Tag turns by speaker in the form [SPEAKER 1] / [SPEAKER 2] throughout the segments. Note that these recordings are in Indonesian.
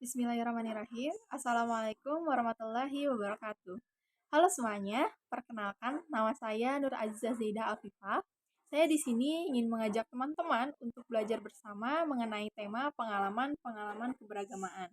[SPEAKER 1] Bismillahirrahmanirrahim. Assalamualaikum warahmatullahi wabarakatuh. Halo semuanya, perkenalkan nama saya Nur Aziza Zaidah Afifah. Saya di sini ingin mengajak teman-teman untuk belajar bersama mengenai tema pengalaman-pengalaman keberagamaan.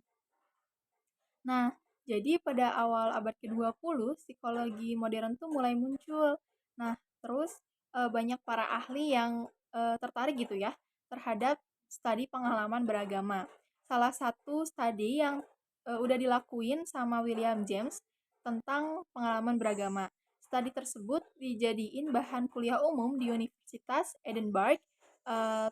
[SPEAKER 1] Nah, jadi pada awal abad ke-20, psikologi modern tuh mulai muncul. Nah, terus banyak para ahli yang tertarik gitu ya terhadap studi pengalaman beragama. Salah satu studi yang udah dilakuin sama William James tentang pengalaman beragama. Studi tersebut dijadiin bahan kuliah umum di Universitas Edinburgh,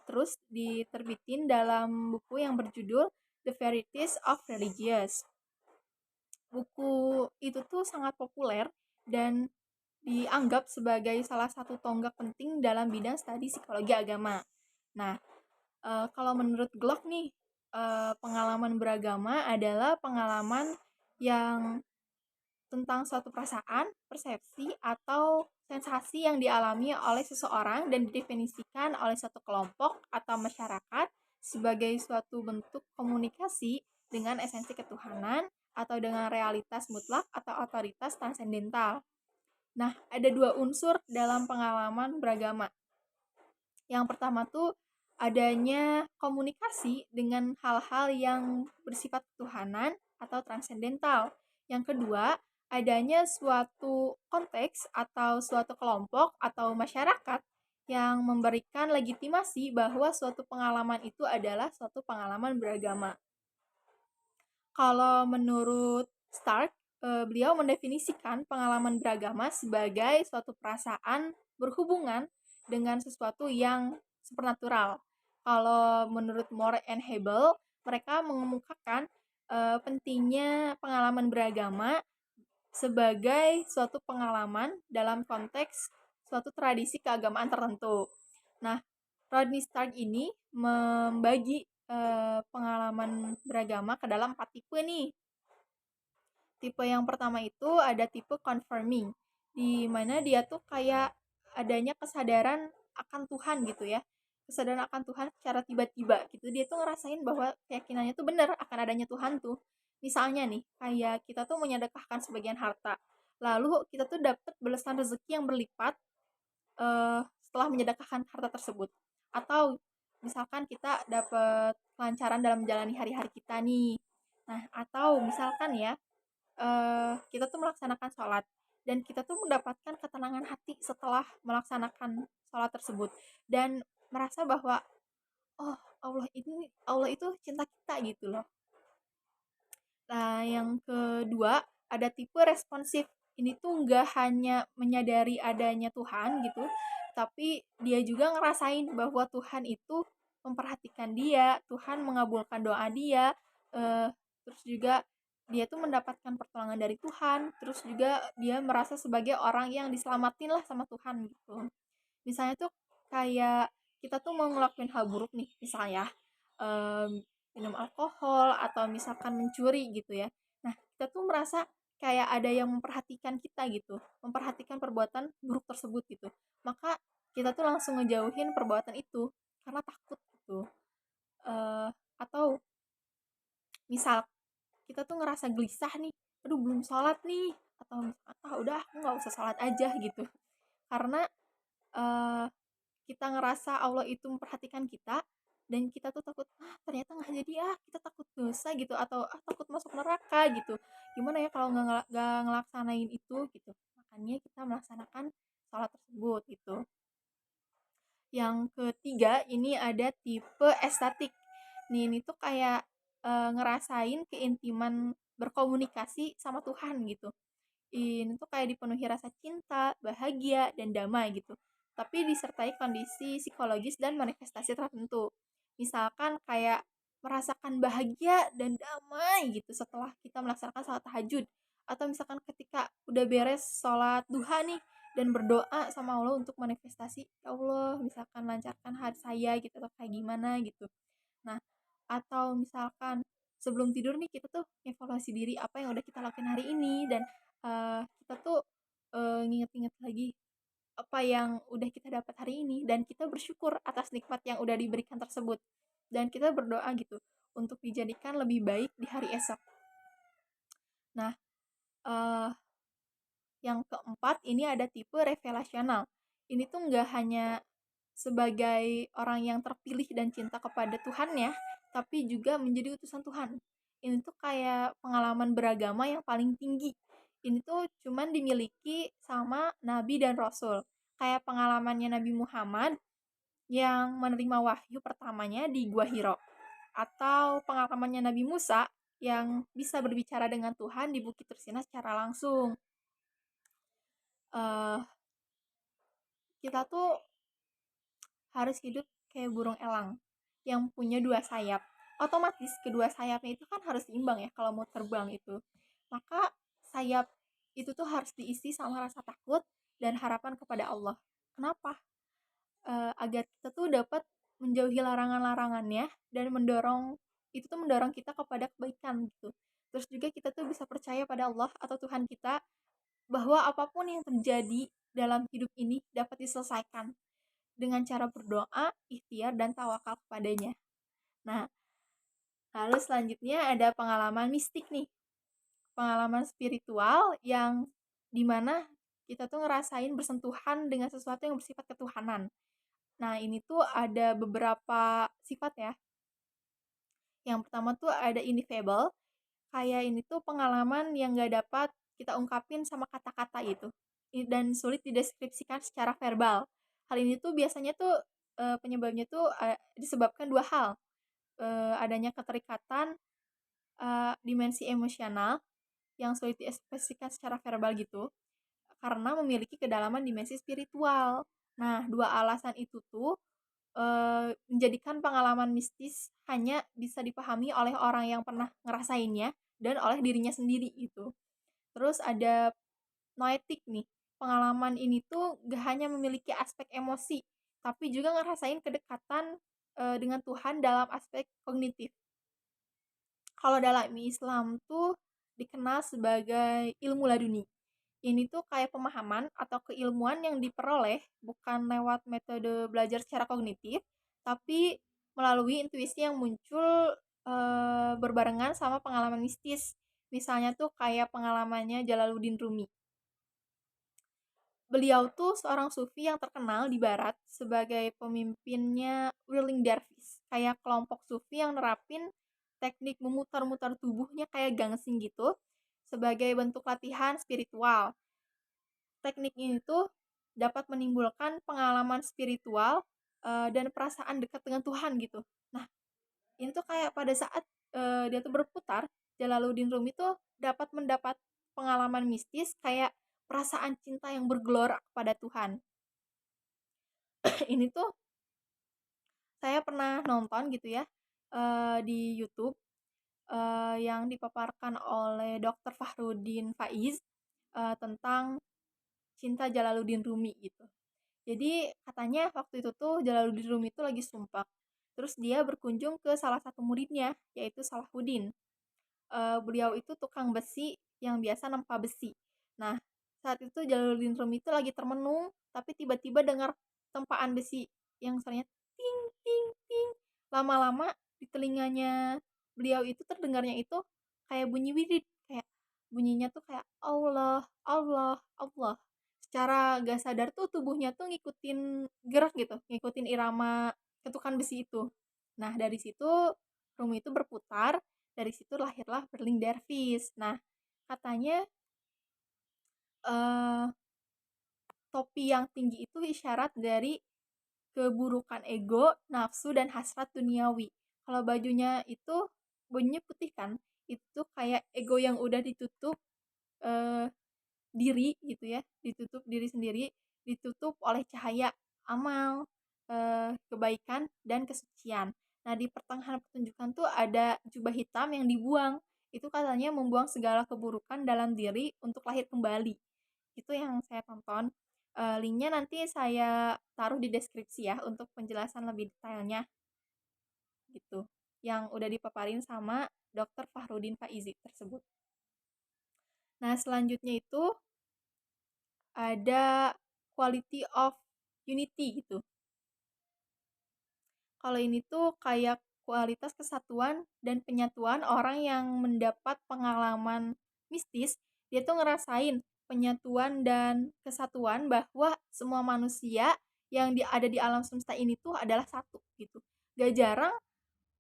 [SPEAKER 1] terus diterbitin dalam buku yang berjudul The Varieties of Religious. Buku itu tuh sangat populer dan dianggap sebagai salah satu tonggak penting dalam bidang studi psikologi agama. Nah, kalau menurut Glock nih, pengalaman beragama adalah pengalaman yang tentang suatu perasaan, persepsi, atau sensasi yang dialami oleh seseorang dan didefinisikan oleh suatu kelompok atau masyarakat sebagai suatu bentuk komunikasi dengan esensi ketuhanan atau dengan realitas mutlak atau otoritas transendental. Nah, ada dua unsur dalam pengalaman beragama. Yang pertama tuh adanya komunikasi dengan hal-hal yang bersifat ketuhanan atau transendental. Yang kedua, adanya suatu konteks atau suatu kelompok atau masyarakat yang memberikan legitimasi bahwa suatu pengalaman itu adalah suatu pengalaman beragama. Kalau menurut Stark, beliau mendefinisikan pengalaman beragama sebagai suatu perasaan berhubungan dengan sesuatu yang supernatural. Kalau menurut Moore and Hebel, mereka mengemukakan pentingnya pengalaman beragama sebagai suatu pengalaman dalam konteks suatu tradisi keagamaan tertentu. Nah, Rodney Stark ini membagi pengalaman beragama ke dalam 4 tipe nih. Tipe yang pertama itu ada tipe confirming, di mana dia tuh kayak adanya kesadaran akan Tuhan gitu ya. Kesadaran akan Tuhan secara tiba-tiba gitu. Dia tuh ngerasain bahwa keyakinannya tuh benar akan adanya Tuhan tuh. Misalnya nih, kayak kita tuh menyedekahkan sebagian harta. Lalu kita tuh dapat balasan rezeki yang berlipat setelah menyedekahkan harta tersebut. Atau misalkan kita dapat kelancaran dalam menjalani hari-hari kita nih. Nah, atau misalkan ya, kita tuh melaksanakan sholat dan kita tuh mendapatkan ketenangan hati setelah melaksanakan sholat tersebut dan merasa bahwa oh Allah itu cinta kita gitu loh. Nah, yang kedua ada tipe responsif. Ini tuh nggak hanya menyadari adanya Tuhan gitu, tapi dia juga ngerasain bahwa Tuhan itu memperhatikan dia, Tuhan mengabulkan doa dia, terus juga dia tuh mendapatkan pertolongan dari Tuhan, terus juga dia merasa sebagai orang yang diselamatin lah sama Tuhan gitu. Misalnya tuh kayak kita tuh mau ngelakuin hal buruk nih, misalnya minum alkohol atau misalkan mencuri gitu ya. Nah, kita tuh merasa kayak ada yang memperhatikan kita gitu, memperhatikan perbuatan buruk tersebut gitu. Maka kita tuh langsung ngejauhin perbuatan itu karena takut gitu. Atau misal kita tuh ngerasa gelisah nih, aduh belum sholat nih, atau udah aku nggak usah sholat aja gitu. Karena eh, kita ngerasa Allah itu memperhatikan kita dan kita tuh takut ternyata nggak jadi kita takut dosa gitu atau takut masuk neraka gitu, gimana ya kalau nggak ngelaksanain itu gitu, makanya kita melaksanakan sholat tersebut gitu. Yang ketiga ini ada tipe estetik nih, ini tuh kayak ngerasain keintiman berkomunikasi sama Tuhan gitu. Ini tuh kayak dipenuhi rasa cinta, bahagia, dan damai gitu. Tapi disertai kondisi psikologis dan manifestasi tertentu. Misalkan kayak merasakan bahagia dan damai gitu setelah kita melaksanakan sholat tahajud. Atau misalkan ketika udah beres sholat duha nih dan berdoa sama Allah untuk manifestasi, ya Allah misalkan lancarkan hari saya gitu atau kayak gimana gitu. Nah, atau misalkan sebelum tidur nih kita tuh evaluasi diri apa yang udah kita lakuin hari ini dan kita tuh nginget-nginget lagi apa yang udah kita dapat hari ini dan kita bersyukur atas nikmat yang udah diberikan tersebut dan kita berdoa gitu untuk dijadikan lebih baik di hari esok. Nah, yang keempat ini ada tipe revelasional. Ini tuh nggak hanya sebagai orang yang terpilih dan cinta kepada Tuhan ya, tapi juga menjadi utusan Tuhan. Ini tuh kayak pengalaman beragama yang paling tinggi. Ini tuh cuman dimiliki sama nabi dan rasul. Kayak pengalamannya Nabi Muhammad yang menerima wahyu pertamanya di Gua Hiro. Atau pengalamannya Nabi Musa yang bisa berbicara dengan Tuhan di Bukit Tursina secara langsung. Uh, kita tuh harus hidup kayak burung elang yang punya dua sayap. Otomatis kedua sayapnya itu kan harus seimbang ya kalau mau terbang itu. Maka sayap itu tuh harus diisi sama rasa takut dan harapan kepada Allah. Kenapa? Agar kita tuh dapat menjauhi larangan-larangannya dan mendorong kita kepada kebaikan gitu. Terus juga kita tuh bisa percaya pada Allah atau Tuhan kita bahwa apapun yang terjadi dalam hidup ini dapat diselesaikan dengan cara berdoa, ikhtiar, dan tawakal kepadanya. Nah, lalu selanjutnya ada pengalaman mistik nih. Pengalaman spiritual yang dimana kita tuh ngerasain bersentuhan dengan sesuatu yang bersifat ketuhanan. Nah, ini tuh ada beberapa sifat ya. Yang pertama tuh ada ineffable. Kayak ini tuh pengalaman yang gak dapat kita ungkapin sama kata-kata gitu. Dan sulit dideskripsikan secara verbal. Hal ini tuh biasanya tuh penyebabnya tuh disebabkan dua hal. Adanya keterikatan dimensi emosional yang sulit diekspresikan secara verbal gitu. Karena memiliki kedalaman dimensi spiritual. Nah, dua alasan itu tuh menjadikan pengalaman mistis hanya bisa dipahami oleh orang yang pernah ngerasainnya dan oleh dirinya sendiri gitu. Terus ada noetik nih. Pengalaman ini tuh gak hanya memiliki aspek emosi, tapi juga ngerasain kedekatan dengan Tuhan dalam aspek kognitif. Kalau dalam Islam tuh dikenal sebagai ilmu laduni. Ini tuh kayak pemahaman atau keilmuan yang diperoleh bukan lewat metode belajar secara kognitif, tapi melalui intuisi yang muncul berbarengan sama pengalaman mistis. Misalnya tuh kayak pengalamannya Jalaluddin Rumi. Beliau tuh seorang sufi yang terkenal di barat sebagai pemimpinnya Whirling Dervish. Kayak kelompok sufi yang nerapin teknik memutar-mutar tubuhnya kayak gangsing gitu sebagai bentuk latihan spiritual. Teknik ini tuh dapat menimbulkan pengalaman spiritual dan perasaan dekat dengan Tuhan gitu. Nah, ini tuh kayak pada saat dia tuh berputar, Jalaluddin Rumi tuh mendapat pengalaman mistis kayak perasaan cinta yang bergelora kepada Tuhan. Ini tuh saya pernah nonton gitu ya di YouTube yang dipaparkan oleh Dr. Fahrudin Faiz tentang cinta Jalaluddin Rumi gitu. Jadi katanya waktu itu tuh Jalaluddin Rumi itu lagi sumpah. Terus dia berkunjung ke salah satu muridnya, yaitu Salahuddin. Beliau itu tukang besi yang biasa nempa besi. Nah, saat itu Jalaluddin Rumi itu lagi termenung, tapi tiba-tiba dengar tempaan besi yang suaranya ting ting ting. Lama-lama di telinganya beliau itu terdengarnya itu kayak bunyi wirid, kayak bunyinya tuh kayak Allah, Allah, Allah. Secara gak sadar tuh tubuhnya tuh ngikutin gerak gitu, ngikutin irama ketukan besi itu. Nah, dari situ Rumi itu berputar, dari situ lahirlah Whirling Dervish. Nah, katanya topi yang tinggi itu isyarat dari keburukan ego, nafsu, dan hasrat duniawi. Kalau bajunya putih kan, itu kayak ego yang udah ditutup diri gitu ya, ditutup diri sendiri, ditutup oleh cahaya amal, kebaikan, dan kesucian. Nah, di pertengahan pertunjukan tuh ada jubah hitam yang dibuang. Itu katanya membuang segala keburukan dalam diri untuk lahir kembali. Itu yang saya tonton. Linknya nanti saya taruh di deskripsi ya untuk penjelasan lebih detailnya gitu. Yang udah dipaparin sama Dr. Fahrudin Faizi tersebut. Nah, selanjutnya itu ada quality of unity gitu. Kalau ini tuh kayak kualitas kesatuan dan penyatuan orang yang mendapat pengalaman mistis. Dia tuh ngerasain penyatuan dan kesatuan bahwa semua manusia yang ada di alam semesta ini tuh adalah satu gitu. Gak jarang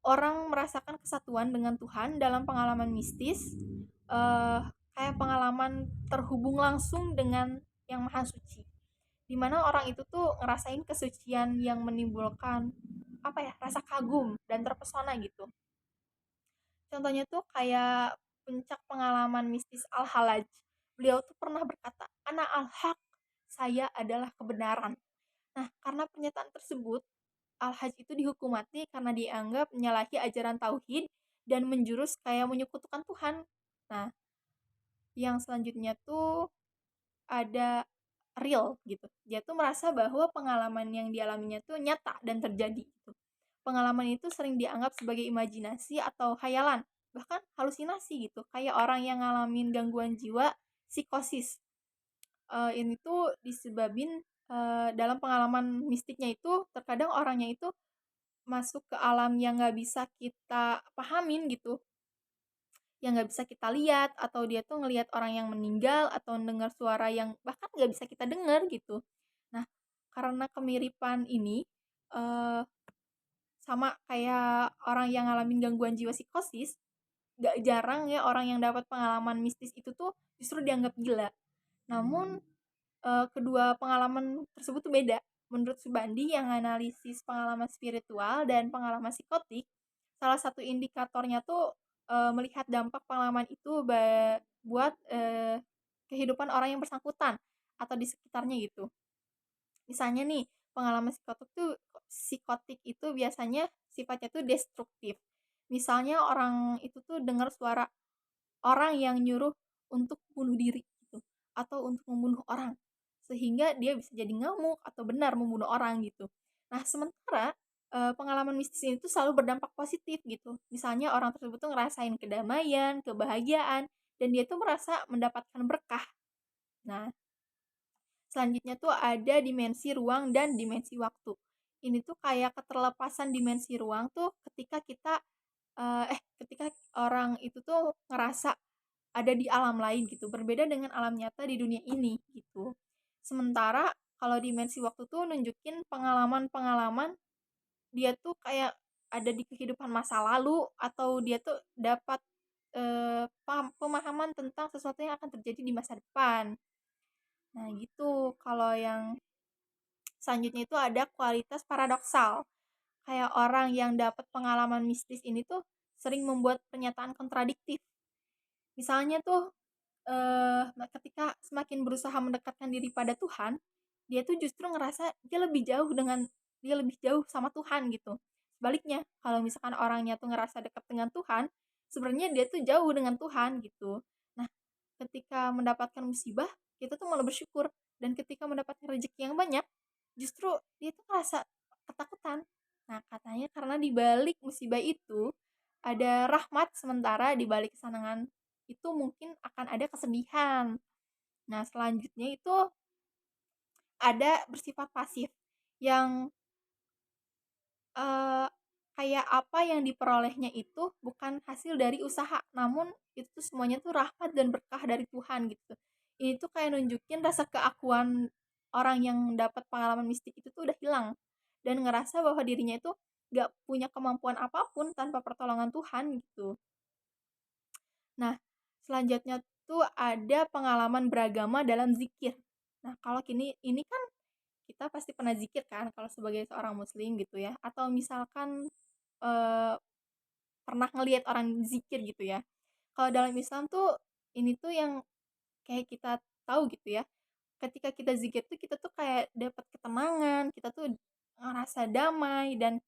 [SPEAKER 1] orang merasakan kesatuan dengan Tuhan dalam pengalaman mistis, kayak pengalaman terhubung langsung dengan yang maha suci, dimana orang itu tuh ngerasain kesucian yang menimbulkan apa ya, rasa kagum dan terpesona gitu. Contohnya tuh kayak puncak pengalaman mistis Al-Halaj. Beliau tuh pernah berkata, "Ana al-haq, saya adalah kebenaran." Nah, karena pernyataan tersebut, Al-Haj itu dihukum mati karena dianggap menyalahi ajaran tauhid dan menjurus kayak menyekutukan Tuhan. Nah, yang selanjutnya tuh ada real gitu. Dia tuh merasa bahwa pengalaman yang dialaminya tuh nyata dan terjadi gitu. Pengalaman itu sering dianggap sebagai imajinasi atau khayalan, bahkan halusinasi gitu. Kayak orang yang ngalamin gangguan jiwa, psikosis. Ini tuh disebabin dalam pengalaman mistiknya itu terkadang orangnya itu masuk ke alam yang nggak bisa kita pahamin gitu, yang nggak bisa kita lihat, atau dia tuh ngelihat orang yang meninggal atau dengar suara yang bahkan nggak bisa kita dengar gitu. Nah, karena kemiripan ini eh, sama kayak orang yang ngalamin gangguan jiwa psikosis, nggak jarang ya orang yang dapat pengalaman mistis itu tuh justru dianggap gila. Namun kedua pengalaman tersebut tuh beda. Menurut Subandi yang analisis pengalaman spiritual dan pengalaman psikotik, salah satu indikatornya tuh melihat dampak pengalaman itu buat kehidupan orang yang bersangkutan atau di sekitarnya gitu. Misalnya nih, pengalaman psikotik itu biasanya sifatnya tuh destruktif. Misalnya orang itu tuh dengar suara orang yang nyuruh untuk bunuh diri gitu, atau untuk membunuh orang, sehingga dia bisa jadi ngamuk atau benar membunuh orang gitu. Nah, sementara pengalaman mistis ini tuh selalu berdampak positif gitu. Misalnya orang tersebut tuh ngerasain kedamaian, kebahagiaan, dan dia tuh merasa mendapatkan berkah. Nah, selanjutnya tuh ada dimensi ruang dan dimensi waktu. Ini tuh kayak keterlepasan dimensi ruang tuh ketika orang itu tuh ngerasa ada di alam lain gitu, berbeda dengan alam nyata di dunia ini gitu. Sementara kalau dimensi waktu tuh nunjukin pengalaman-pengalaman dia tuh kayak ada di kehidupan masa lalu, atau dia tuh dapat pemahaman tentang sesuatu yang akan terjadi di masa depan. Nah gitu. Kalau yang selanjutnya itu ada kualitas paradoksal. Kayak orang yang dapat pengalaman mistis ini tuh sering membuat pernyataan kontradiktif. Misalnya tuh ketika semakin berusaha mendekatkan diri pada Tuhan, dia tuh justru ngerasa dia lebih jauh sama Tuhan gitu. Sebaliknya, kalau misalkan orangnya tuh ngerasa dekat dengan Tuhan, sebenarnya dia tuh jauh dengan Tuhan gitu. Nah, ketika mendapatkan musibah, kita tuh malah bersyukur, dan ketika mendapatkan rezeki yang banyak, justru dia tuh ngerasa ketakutan. Nah, katanya karena di balik musibah itu ada rahmat, sementara di balik kesenangan itu mungkin akan ada kesedihan. Nah, selanjutnya itu ada bersifat pasif, yang eh, kayak apa yang diperolehnya itu bukan hasil dari usaha, namun itu tuh semuanya tuh rahmat dan berkah dari Tuhan gitu. Ini tuh kayak nunjukin rasa keakuan orang yang dapat pengalaman mistik itu tuh udah hilang, dan ngerasa bahwa dirinya itu gak punya kemampuan apapun tanpa pertolongan Tuhan gitu. Nah, selanjutnya tuh ada pengalaman beragama dalam zikir. Nah, kalau ini kan kita pasti pernah zikir kan kalau sebagai seorang muslim gitu ya. Atau misalkan eh, pernah ngelihat orang zikir gitu ya. Kalau dalam Islam tuh ini tuh yang kayak kita tahu gitu ya. Ketika kita zikir tuh kita tuh kayak dapat ketenangan, kita tuh ngerasa damai, dan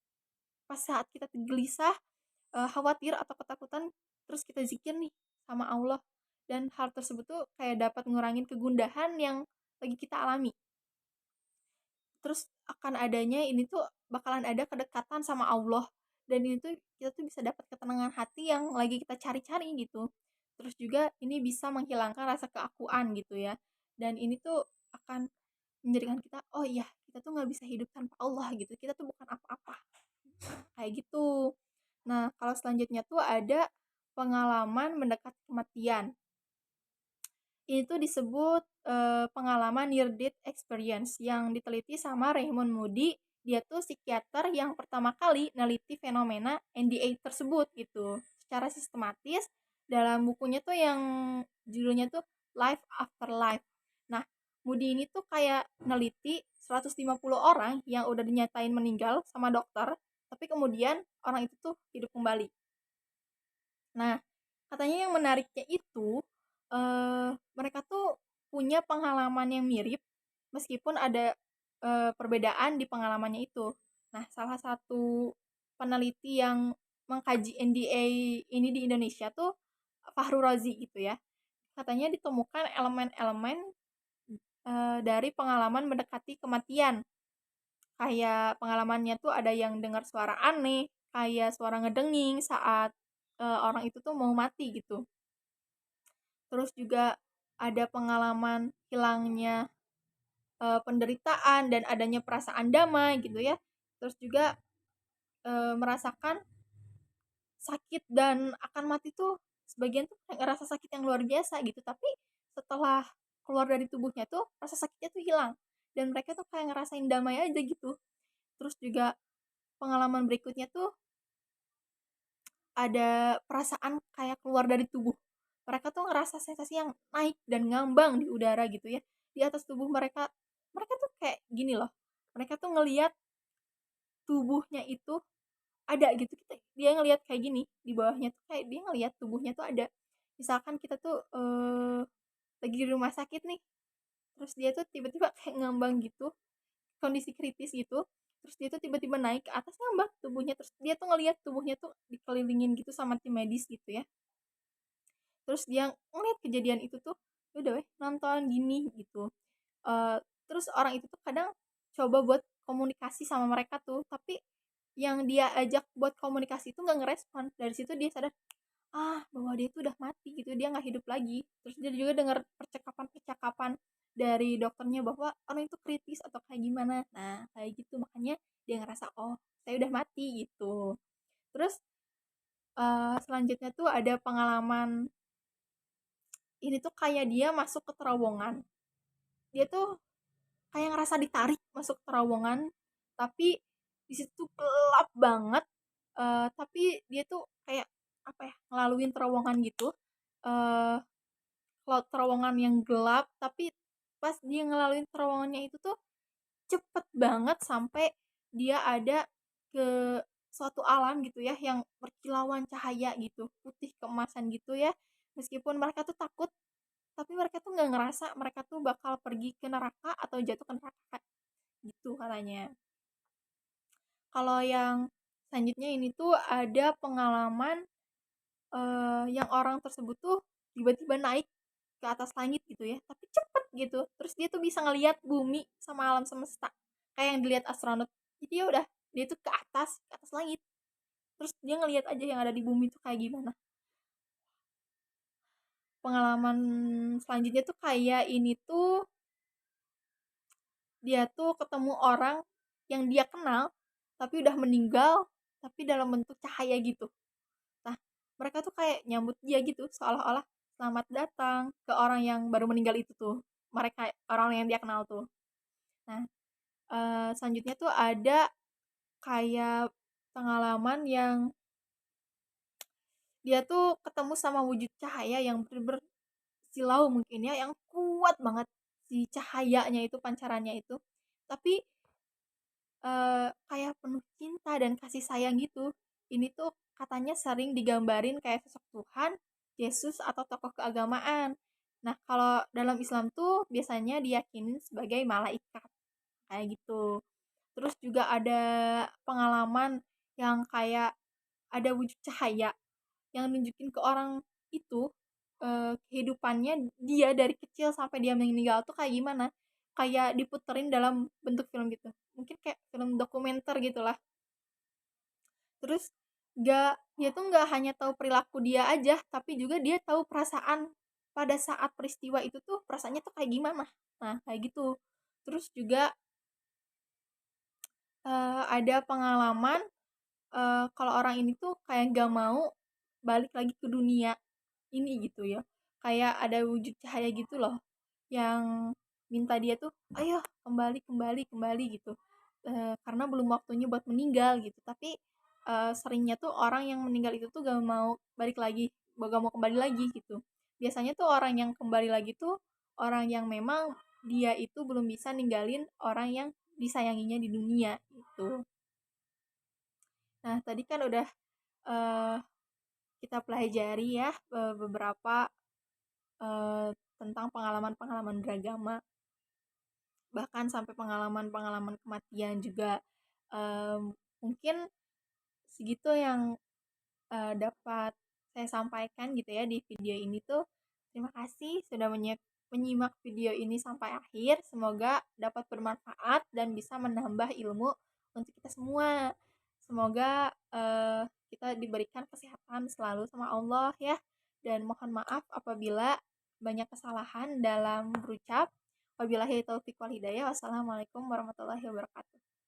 [SPEAKER 1] pas saat kita gelisah, khawatir atau ketakutan, terus kita zikir nih sama Allah, dan hal tersebut tuh kayak dapat ngurangin kegundahan yang lagi kita alami. Terus akan adanya ini tuh bakalan ada kedekatan sama Allah, dan ini tuh kita tuh bisa dapat ketenangan hati yang lagi kita cari-cari gitu. Terus juga ini bisa menghilangkan rasa keakuan gitu ya, dan ini tuh akan menjadikan kita, oh iya, kita tuh nggak bisa hidup tanpa Allah gitu, kita tuh bukan apa-apa kayak gitu. Nah, kalau selanjutnya tuh ada pengalaman mendekati kematian. Ini tuh disebut pengalaman near death experience yang diteliti sama Raymond Moody. Dia tuh psikiater yang pertama kali neliti fenomena NDA tersebut gitu secara sistematis dalam bukunya tuh yang judulnya tuh Life After Life. Nah, Moody ini tuh kayak neliti 150 orang yang udah dinyatain meninggal sama dokter, tapi kemudian orang itu tuh hidup kembali. Nah, katanya yang menariknya itu mereka tuh punya pengalaman yang mirip meskipun ada perbedaan di pengalamannya itu. Nah, salah satu peneliti yang mengkaji NDA ini di Indonesia tuh Fahru Razi gitu ya. Katanya ditemukan elemen-elemen dari pengalaman mendekati kematian. Kayak pengalamannya tuh ada yang dengar suara aneh, kayak suara ngedenging saat orang itu tuh mau mati gitu. Terus juga ada pengalaman hilangnya penderitaan dan adanya perasaan damai gitu ya. Terus juga merasakan sakit dan akan mati tuh sebagian tuh kayak ngerasa sakit yang luar biasa gitu, tapi setelah keluar dari tubuhnya tuh rasa sakitnya tuh hilang dan mereka tuh kayak ngerasain damai aja gitu. Terus juga pengalaman berikutnya tuh ada perasaan kayak keluar dari tubuh. Mereka tuh ngerasa sensasi yang naik dan ngambang di udara gitu ya. Di atas tubuh mereka, mereka tuh kayak gini loh. Mereka tuh ngelihat tubuhnya itu ada gitu. Dia ngelihat kayak gini, di bawahnya tuh kayak dia ngelihat tubuhnya tuh ada. Misalkan kita tuh lagi di rumah sakit nih, terus dia tuh tiba-tiba kayak ngambang gitu, kondisi kritis gitu. Terus dia tuh tiba-tiba naik ke atas ngambang tubuhnya, terus dia tuh ngelihat tubuhnya tuh dikelilingin gitu sama tim medis gitu ya. Terus dia ngeliat kejadian itu tuh, "Ya udah weh nonton gini," gitu. Eh, Terus orang itu tuh kadang coba buat komunikasi sama mereka tuh, tapi yang dia ajak buat komunikasi itu nggak ngerespon. Dari situ dia sadar, bahwa dia tuh udah mati gitu, dia nggak hidup lagi. Terus dia juga dengar percakapan-percakapan dari dokternya bahwa orang itu kritis atau kayak gimana. Nah, kayak gitu makanya dia ngerasa, oh saya udah mati gitu. Terus selanjutnya tuh ada pengalaman ini tuh kayak dia masuk ke terowongan. Dia tuh kayak ngerasa ditarik masuk terowongan, tapi di situ gelap banget. Tapi dia tuh kayak apa ya, ngelaluin terowongan gitu. Eh Terowongan yang gelap, tapi pas dia ngelaluin terowongannya itu tuh cepet banget sampai dia ada ke suatu alam gitu ya yang berkilauan cahaya gitu, putih keemasan gitu ya. Meskipun mereka tuh takut, tapi mereka tuh nggak ngerasa mereka tuh bakal pergi ke neraka atau jatuh ke neraka gitu katanya. Kalau yang selanjutnya ini tuh ada pengalaman yang orang tersebut tuh tiba-tiba naik ke atas langit gitu ya, tapi cepet gitu. Terus dia tuh bisa ngelihat bumi sama alam semesta kayak yang dilihat astronot. Jadi ya udah, dia tuh ke atas langit. Terus dia ngelihat aja yang ada di bumi tuh kayak gimana. Pengalaman selanjutnya tuh kayak ini tuh dia tuh ketemu orang yang dia kenal tapi udah meninggal tapi dalam bentuk cahaya gitu. Nah, mereka tuh kayak nyambut dia gitu seolah-olah selamat datang ke orang yang baru meninggal itu tuh. Mereka orang yang dia kenal tuh. Nah, selanjutnya tuh ada kayak pengalaman yang dia tuh ketemu sama wujud cahaya yang bener-bener silau mungkin ya, yang kuat banget si cahayanya itu, pancarannya itu. Tapi kayak penuh cinta dan kasih sayang gitu. Ini tuh katanya sering digambarin kayak sosok Tuhan, Yesus, atau tokoh keagamaan. Nah, kalau dalam Islam tuh biasanya diyakini sebagai malaikat, kayak gitu. Terus juga ada pengalaman yang kayak ada wujud cahaya yang nunjukin ke orang itu kehidupannya dia dari kecil sampai dia meninggal tuh kayak gimana, kayak diputerin dalam bentuk film gitu, mungkin kayak film dokumenter gitulah. Terus dia tuh nggak hanya tahu perilaku dia aja, tapi juga dia tahu perasaan pada saat peristiwa itu tuh perasaannya tuh kayak gimana. Nah kayak gitu. Terus juga ada pengalaman kalau orang ini tuh kayak gak mau balik lagi ke dunia ini gitu ya. Kayak ada wujud cahaya gitu loh yang minta dia tuh, "Ayo kembali kembali kembali," gitu. Karena belum waktunya buat meninggal gitu. Tapi seringnya tuh orang yang meninggal itu tuh gak mau balik lagi, gak mau kembali lagi gitu. Biasanya tuh orang yang kembali lagi tuh orang yang memang dia itu belum bisa ninggalin orang yang disayanginya di dunia gitu. Nah, tadi kan udah eh, kita pelajari ya beberapa eh, tentang pengalaman-pengalaman beragama, bahkan sampai pengalaman-pengalaman kematian juga. Mungkin segitu yang dapat saya sampaikan gitu ya di video ini tuh. Terima kasih sudah menyimak video ini sampai akhir. Semoga dapat bermanfaat dan bisa menambah ilmu untuk kita semua. Semoga kita diberikan kesehatan selalu sama Allah ya. Dan mohon maaf apabila banyak kesalahan dalam berucap. Wabillahi taufiq wal hidayah. Wassalamualaikum warahmatullahi wabarakatuh.